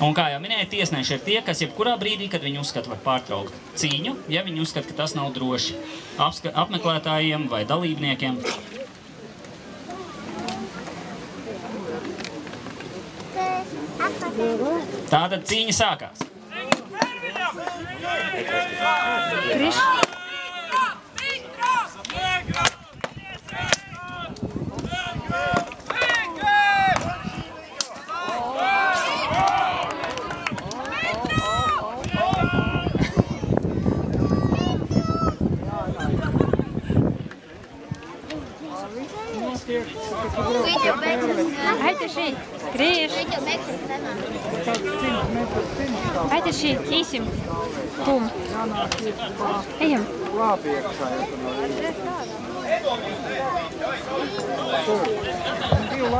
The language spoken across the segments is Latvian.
Un kā jau minēju, tiesneši ir tie, kas jebkurā brīdī, kad viņi uzskata, var pārtraukt cīņu, ja viņi uzskata, ka tas nav droši apmeklētājiem vai dalībniekiem. Tātad cīņa sākās. Haide šeit, griež. Haide šeit, īsim. Pum. Ejam.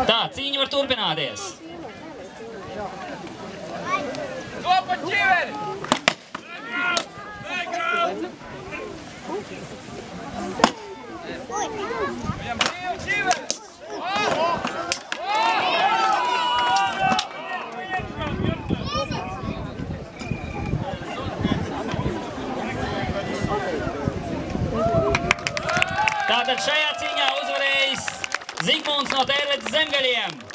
Tā, cīņa var turpināties. Kopā ķiveri! Viņam brīvu ķiveri! Tātad šajā cīņā uzvarējis Zigmunds no Tērvetes Zemgaļiem.